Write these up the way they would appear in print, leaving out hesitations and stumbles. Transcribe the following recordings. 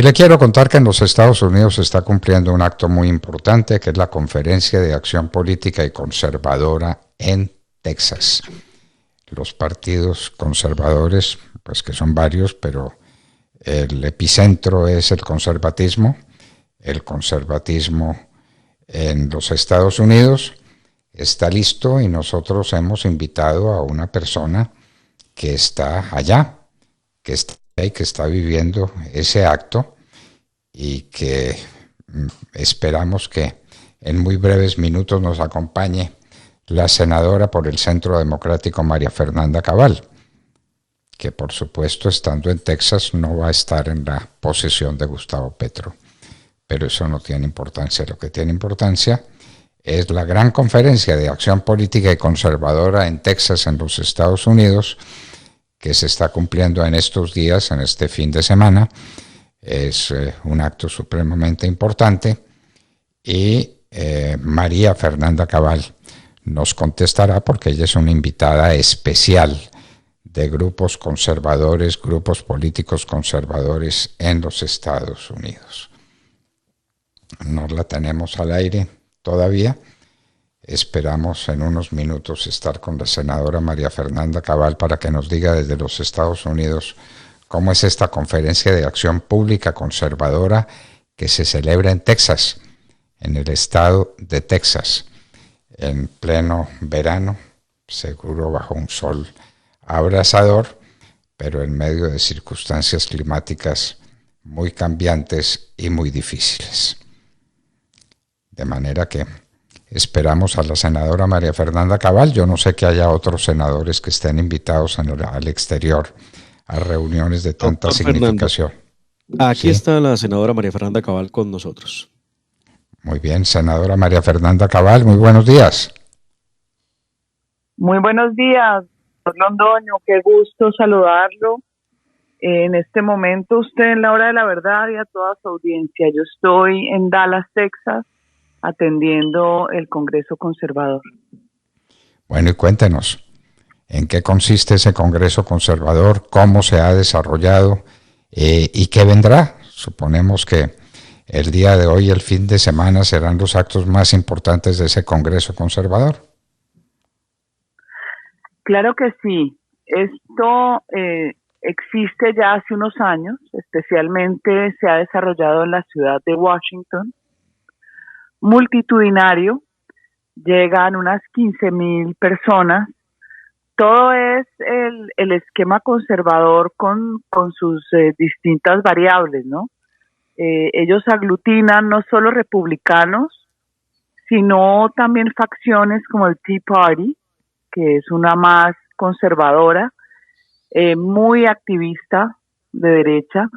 Y le quiero contar que en los Estados Unidos se está cumpliendo un acto muy importante, que es la Conferencia de Acción Política y Conservadora en Texas. Los partidos conservadores, pues que son varios, pero el epicentro es el conservatismo. El conservatismo en los Estados Unidos está listo y nosotros hemos invitado a una persona que está allá, que está y que está viviendo ese acto y que esperamos que en muy breves minutos nos acompañe la senadora por el Centro Democrático María Fernanda Cabal, que por supuesto estando en Texas no va a estar en la posesión de Gustavo Petro, pero eso no tiene importancia. Lo que tiene importancia es la gran conferencia de acción política y conservadora en Texas, en los Estados Unidos, que se está cumpliendo en estos días, en este fin de semana. Es un acto supremamente importante y María Fernanda Cabal nos contestará porque ella es una invitada especial de grupos conservadores, grupos políticos conservadores en los Estados Unidos. No la tenemos al aire todavía. Esperamos en unos minutos estar con la senadora María Fernanda Cabal para que nos diga desde los Estados Unidos cómo es esta conferencia de acción pública conservadora que se celebra en Texas, en el estado de Texas, en pleno verano, seguro bajo un sol abrasador, pero en medio de circunstancias climáticas muy cambiantes y muy difíciles. De manera que esperamos a la senadora María Fernanda Cabal. Yo no sé que haya otros senadores que estén invitados al exterior a reuniones de tanta Doctor significación. Fernando, aquí ¿Sí? está la senadora María Fernanda Cabal con nosotros. Muy bien, senadora María Fernanda Cabal, muy buenos días. Muy buenos días, doctor Londoño, qué gusto saludarlo. En este momento usted en la hora de la verdad y a toda su audiencia. Yo estoy en Dallas, Texas, atendiendo el Congreso Conservador. Bueno, y cuéntenos, ¿en qué consiste ese Congreso Conservador? ¿Cómo se ha desarrollado? ¿Y qué vendrá? Suponemos que el día de hoy, el fin de semana, serán los actos más importantes de ese Congreso Conservador. Claro que sí. Esto existe ya hace unos años, especialmente se ha desarrollado en la ciudad de Washington. Multitudinario, llegan unas 15,000 personas. Todo es el esquema conservador con sus distintas variables, ¿no? Ellos aglutinan no solo republicanos, sino también facciones como el Tea Party, que es una más conservadora, muy activista de derecha.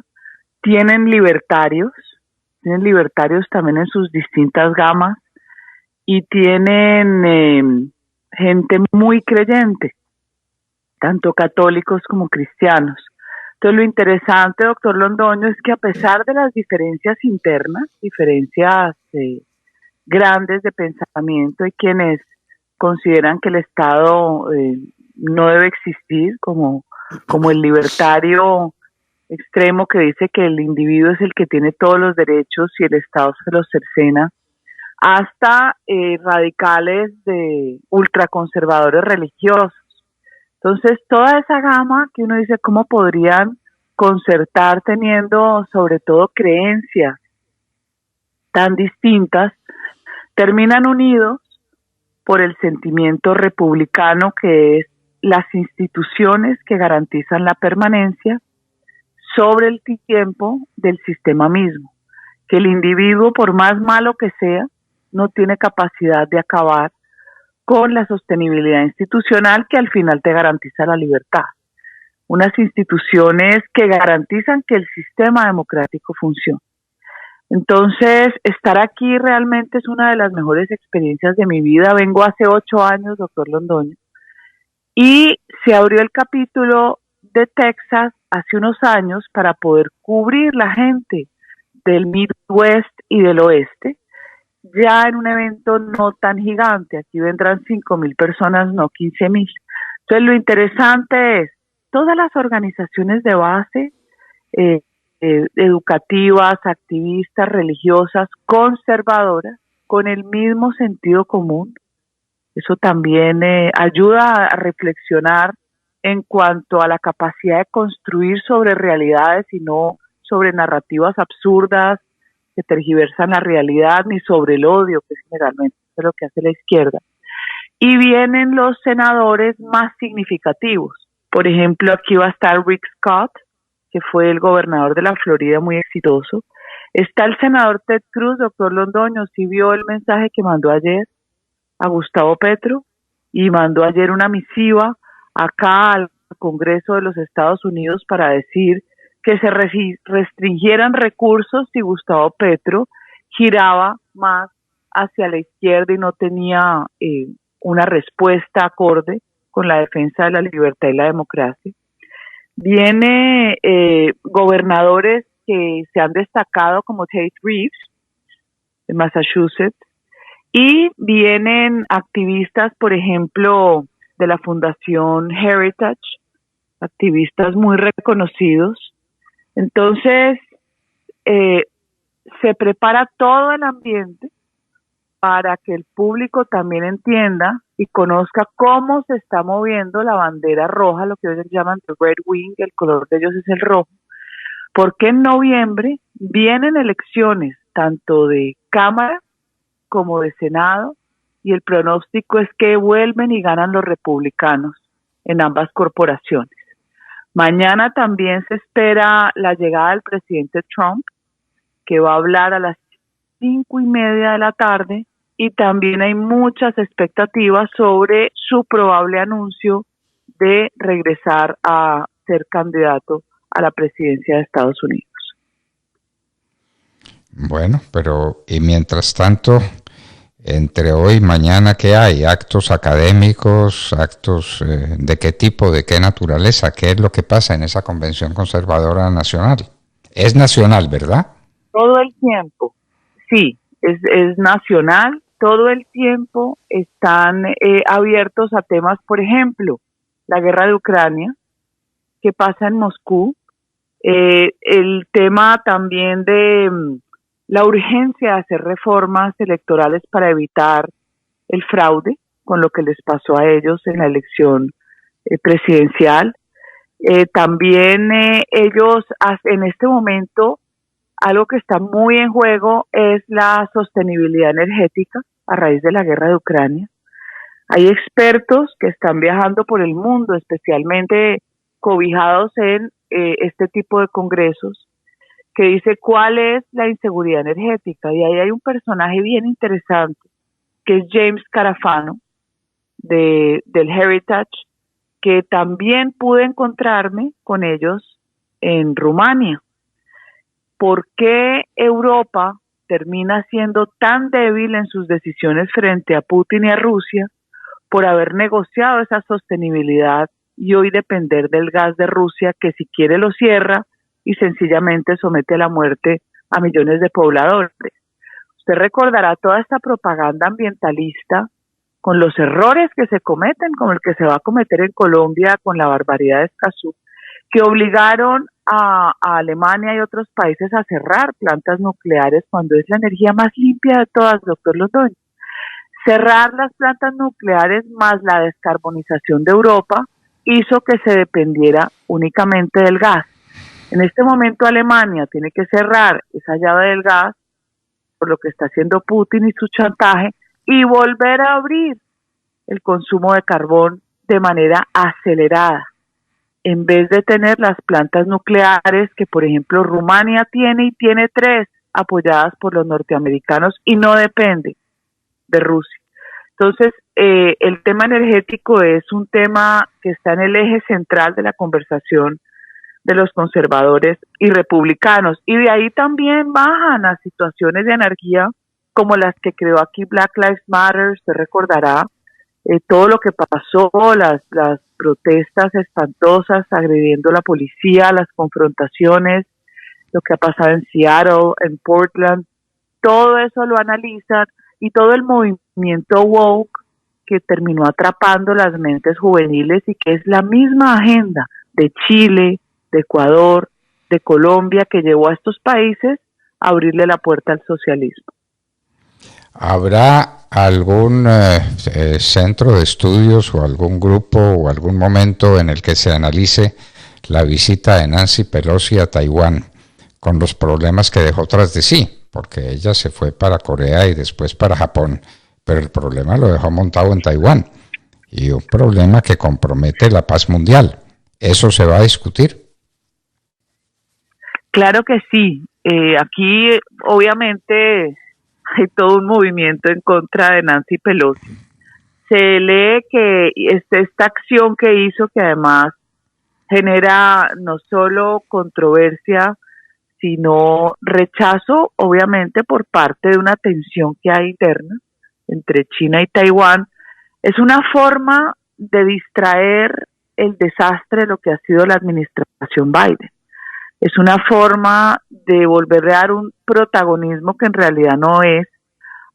Tienen libertarios también en sus distintas gamas y tienen gente muy creyente, tanto católicos como cristianos. Entonces lo interesante, doctor Londoño, es que a pesar de las diferencias internas, diferencias grandes de pensamiento, hay quienes consideran que el Estado no debe existir, como el libertario extremo que dice que el individuo es el que tiene todos los derechos y el Estado se los cercena, hasta radicales de ultraconservadores religiosos. Entonces, toda esa gama que uno dice, ¿cómo podrían concertar teniendo sobre todo creencias tan distintas? Terminan unidos por el sentimiento republicano, que es las instituciones que garantizan la permanencia sobre el tiempo del sistema mismo, que el individuo, por más malo que sea, no tiene capacidad de acabar con la sostenibilidad institucional que al final te garantiza la libertad. Unas instituciones que garantizan que el sistema democrático funcione. Entonces, estar aquí realmente es una de las mejores experiencias de mi vida. Vengo hace 8 años, doctor Londoño, y se abrió el capítulo de Texas hace unos años para poder cubrir la gente del Midwest y del Oeste, ya en un evento no tan gigante. Aquí vendrán 5,000 personas, no 15,000. Entonces lo interesante es, todas las organizaciones de base educativas, activistas, religiosas, conservadoras, con el mismo sentido común. Eso también ayuda a reflexionar en cuanto a la capacidad de construir sobre realidades y no sobre narrativas absurdas que tergiversan la realidad, ni sobre el odio, que generalmente es lo que hace la izquierda. Y vienen los senadores más significativos. Por ejemplo, aquí va a estar Rick Scott, que fue el gobernador de la Florida, muy exitoso. Está el senador Ted Cruz, doctor Londoño, sí vio el mensaje que mandó ayer a Gustavo Petro, y mandó ayer una misiva acá al Congreso de los Estados Unidos para decir que se restringieran recursos si Gustavo Petro giraba más hacia la izquierda y no tenía una respuesta acorde con la defensa de la libertad y la democracia. Viene gobernadores que se han destacado como Tate Reeves, de Massachusetts, y vienen activistas, por ejemplo, de la Fundación Heritage, activistas muy reconocidos. Entonces, se prepara todo el ambiente para que el público también entienda y conozca cómo se está moviendo la bandera roja, lo que ellos llaman the red wing, el color de ellos es el rojo, porque en noviembre vienen elecciones tanto de Cámara como de Senado, y el pronóstico es que vuelven y ganan los republicanos en ambas corporaciones. Mañana también se espera la llegada del presidente Trump, que va a hablar a las 5:30 de la tarde, y también hay muchas expectativas sobre su probable anuncio de regresar a ser candidato a la presidencia de Estados Unidos. Bueno, pero y mientras tanto, entre hoy y mañana, ¿qué hay? ¿Actos académicos? ¿Actos de qué tipo, de qué naturaleza? ¿Qué es lo que pasa en esa Convención Conservadora Nacional? Es nacional, ¿verdad? Todo el tiempo, sí, es nacional, todo el tiempo están abiertos a temas, por ejemplo, la guerra de Ucrania, qué pasa en Moscú, el tema también de la urgencia de hacer reformas electorales para evitar el fraude, con lo que les pasó a ellos en la elección presidencial. También ellos en este momento, algo que está muy en juego es la sostenibilidad energética a raíz de la guerra de Ucrania. Hay expertos que están viajando por el mundo, especialmente cobijados en este tipo de congresos, que dice cuál es la inseguridad energética. Y ahí hay un personaje bien interesante, que es James Carafano, del Heritage, que también pude encontrarme con ellos en Rumania. ¿Por qué Europa termina siendo tan débil en sus decisiones frente a Putin y a Rusia por haber negociado esa sostenibilidad y hoy depender del gas de Rusia, que si quiere lo cierra y sencillamente somete a la muerte a millones de pobladores? Usted recordará toda esta propaganda ambientalista con los errores que se cometen, como el que se va a cometer en Colombia con la barbaridad de Escazú, que obligaron a Alemania y otros países a cerrar plantas nucleares cuando es la energía más limpia de todas, doctor Londoño. Cerrar las plantas nucleares más la descarbonización de Europa hizo que se dependiera únicamente del gas. En este momento Alemania tiene que cerrar esa llave del gas por lo que está haciendo Putin y su chantaje y volver a abrir el consumo de carbón de manera acelerada, en vez de tener las plantas nucleares que, por ejemplo, Rumania tiene, y tiene 3 apoyadas por los norteamericanos y no depende de Rusia. Entonces, el tema energético es un tema que está en el eje central de la conversación de los conservadores y republicanos, y de ahí también bajan a situaciones de anarquía como las que creó aquí Black Lives Matter. Usted recordará todo lo que pasó, las protestas espantosas agrediendo a la policía, las confrontaciones, lo que ha pasado en Seattle, en Portland, todo eso lo analizan, y todo el movimiento woke que terminó atrapando las mentes juveniles y que es la misma agenda de Chile, de Ecuador, desde Colombia que llevó a estos países a abrirle la puerta al socialismo. ¿Habrá algún centro de estudios o algún grupo o algún momento en el que se analice la visita de Nancy Pelosi a Taiwán con los problemas que dejó tras de sí? Porque ella se fue para Corea y después para Japón, pero el problema lo dejó montado en Taiwán, y un problema que compromete la paz mundial. ¿Eso se va a discutir? Claro que sí. Aquí obviamente hay todo un movimiento en contra de Nancy Pelosi. Se lee que esta acción que hizo, que además genera no solo controversia, sino rechazo, obviamente, por parte de una tensión que hay interna entre China y Taiwán, es una forma de distraer el desastre de lo que ha sido la administración Biden. Es una forma de volver a dar un protagonismo que en realidad no es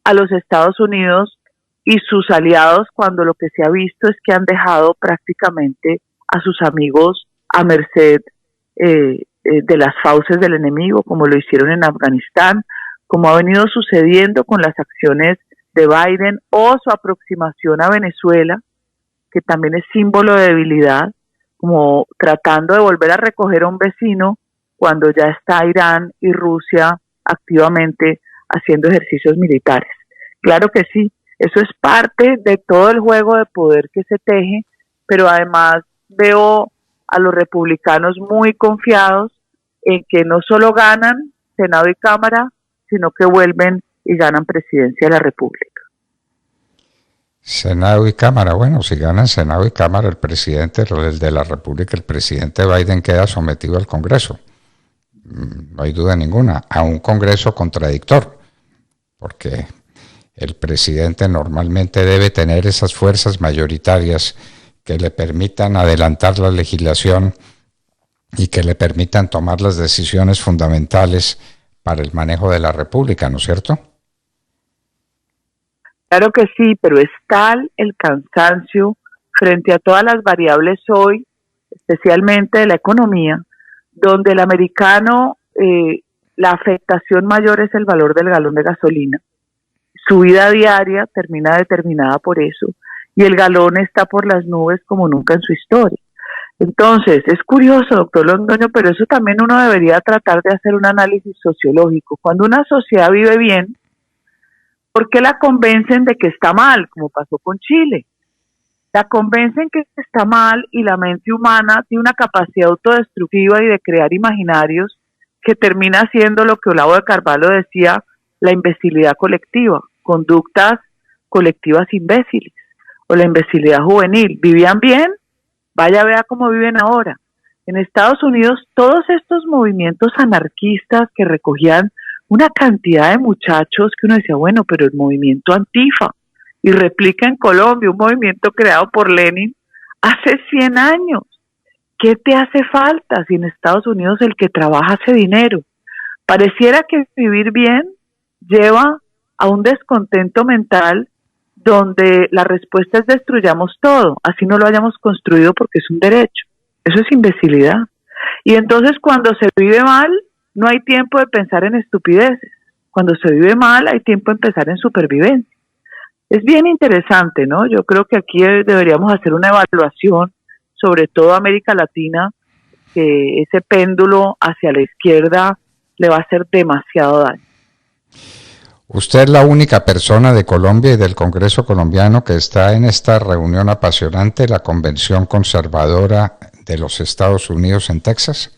a los Estados Unidos y sus aliados, cuando lo que se ha visto es que han dejado prácticamente a sus amigos a merced de las fauces del enemigo, como lo hicieron en Afganistán, como ha venido sucediendo con las acciones de Biden o su aproximación a Venezuela, que también es símbolo de debilidad, como tratando de volver a recoger a un vecino cuando ya está Irán y Rusia activamente haciendo ejercicios militares. Claro que sí, eso es parte de todo el juego de poder que se teje, pero además veo a los republicanos muy confiados en que no solo ganan Senado y Cámara, sino que vuelven y ganan Presidencia de la República. Senado y Cámara, bueno, si ganan Senado y Cámara, el presidente de la República, el presidente Biden, queda sometido al Congreso. No hay duda ninguna, a un Congreso contradictor, porque el presidente normalmente debe tener esas fuerzas mayoritarias que le permitan adelantar la legislación y que le permitan tomar las decisiones fundamentales para el manejo de la República, ¿no es cierto? Claro que sí, pero es tal el cansancio frente a todas las variables hoy, especialmente de la economía, donde el americano, la afectación mayor es el valor del galón de gasolina. Su vida diaria termina determinada por eso, y el galón está por las nubes como nunca en su historia. Entonces, es curioso, doctor Londoño, pero eso también uno debería tratar de hacer un análisis sociológico. Cuando una sociedad vive bien, ¿por qué la convencen de que está mal, como pasó con Chile? La convencen que está mal, y la mente humana tiene una capacidad autodestructiva y de crear imaginarios que termina siendo lo que Olavo de Carvalho decía, la imbecilidad colectiva, conductas colectivas imbéciles, o la imbecilidad juvenil. ¿Vivían bien? Vaya, vea cómo viven ahora. En Estados Unidos, todos estos movimientos anarquistas que recogían una cantidad de muchachos que uno decía, bueno, pero el movimiento Antifa, y replica en Colombia, un movimiento creado por Lenin hace 100 años. ¿Qué te hace falta si en Estados Unidos el que trabaja hace dinero? Pareciera que vivir bien lleva a un descontento mental donde la respuesta es destruyamos todo, así no lo hayamos construido porque es un derecho. Eso es imbecilidad. Y entonces cuando se vive mal, no hay tiempo de pensar en estupideces. Cuando se vive mal, hay tiempo de pensar en supervivencia. Es bien interesante, ¿no? Yo creo que aquí deberíamos hacer una evaluación, sobre todo América Latina, que ese péndulo hacia la izquierda le va a hacer demasiado daño. Usted es la única persona de Colombia y del Congreso colombiano que está en esta reunión apasionante, la Convención Conservadora de los Estados Unidos en Texas.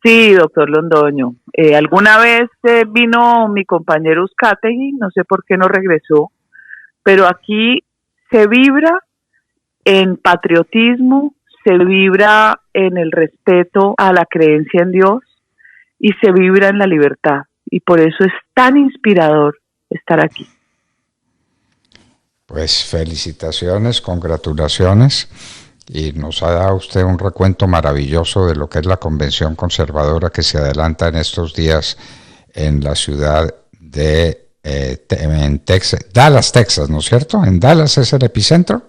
Sí, doctor Londoño. Alguna vez vino mi compañero Uzcategui, no sé por qué no regresó, pero aquí se vibra en patriotismo, se vibra en el respeto a la creencia en Dios y se vibra en la libertad. Y por eso es tan inspirador estar aquí. Pues felicitaciones, congratulaciones. Y nos ha dado usted un recuento maravilloso de lo que es la Convención Conservadora que se adelanta en estos días en la ciudad de en Texas, Dallas, Texas, ¿no es cierto? ¿En Dallas es el epicentro?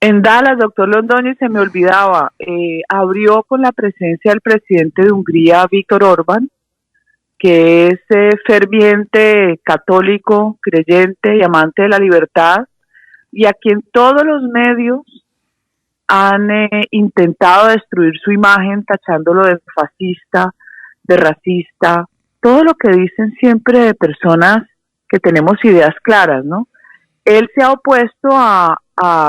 En Dallas, doctor Londoño, y se me olvidaba, abrió con la presencia del presidente de Hungría, Viktor Orbán, que es ferviente católico, creyente y amante de la libertad, y a quien todos los medios han intentado destruir su imagen, tachándolo de fascista, de racista, todo lo que dicen siempre de personas que tenemos ideas claras, ¿no? Él se ha opuesto a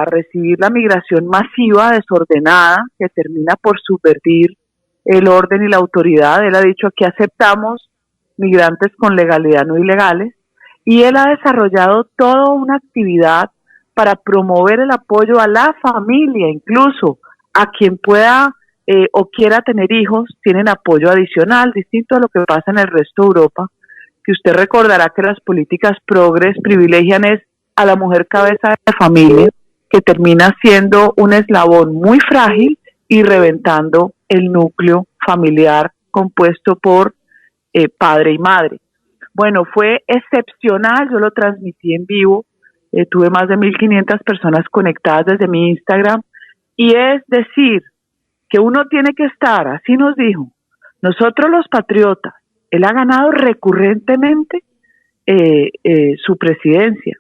recibir la migración masiva, desordenada, que termina por subvertir el orden y la autoridad. Él ha dicho que aceptamos migrantes con legalidad, no ilegales, y él ha desarrollado toda una actividad para promover el apoyo a la familia, incluso a quien pueda o quiera tener hijos, tienen apoyo adicional, distinto a lo que pasa en el resto de Europa, que usted recordará que las políticas progres privilegian es a la mujer cabeza de familia, que termina siendo un eslabón muy frágil y reventando el núcleo familiar compuesto por padre y madre. Bueno, fue excepcional, yo lo transmití en vivo, tuve más de 1.500 personas conectadas desde mi Instagram, y es decir, que uno tiene que estar, así nos dijo, nosotros los patriotas, él ha ganado recurrentemente su presidencia.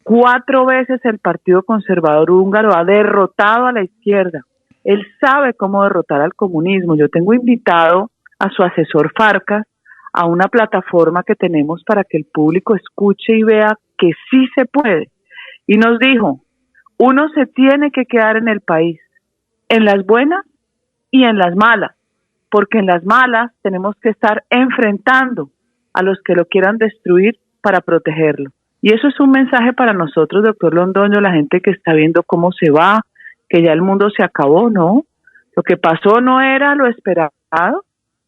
4 veces el Partido Conservador Húngaro ha derrotado a la izquierda. Él sabe cómo derrotar al comunismo. Yo tengo invitado a su asesor Farkas a una plataforma que tenemos para que el público escuche y vea que sí se puede. Y nos dijo, uno se tiene que quedar en el país, en las buenas y en las malas, porque en las malas tenemos que estar enfrentando a los que lo quieran destruir para protegerlo. Y eso es un mensaje para nosotros, doctor Londoño, la gente que está viendo cómo se va, que ya el mundo se acabó, ¿no? Lo que pasó no era lo esperado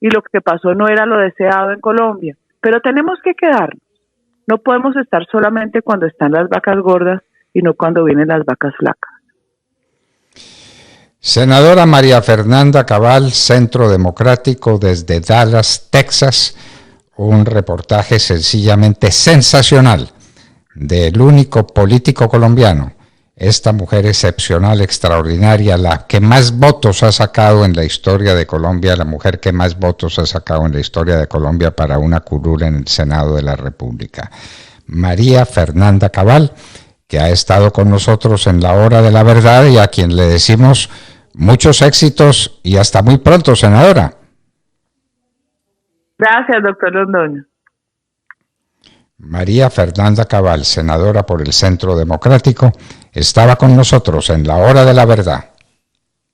y lo que pasó no era lo deseado en Colombia, pero tenemos que quedarnos. No podemos estar solamente cuando están las vacas gordas y no cuando vienen las vacas flacas. Senadora María Fernanda Cabal, Centro Democrático, desde Dallas, Texas, un reportaje sencillamente sensacional del único político colombiano, esta mujer excepcional, extraordinaria, la que más votos ha sacado en la historia de Colombia, la mujer que más votos ha sacado en la historia de Colombia para una curul en el Senado de la República. María Fernanda Cabal, que ha estado con nosotros en la hora de la verdad y a quien le decimos muchos éxitos y hasta muy pronto, senadora. Gracias, doctor Londoño. María Fernanda Cabal, senadora por el Centro Democrático, estaba con nosotros en la hora de la verdad.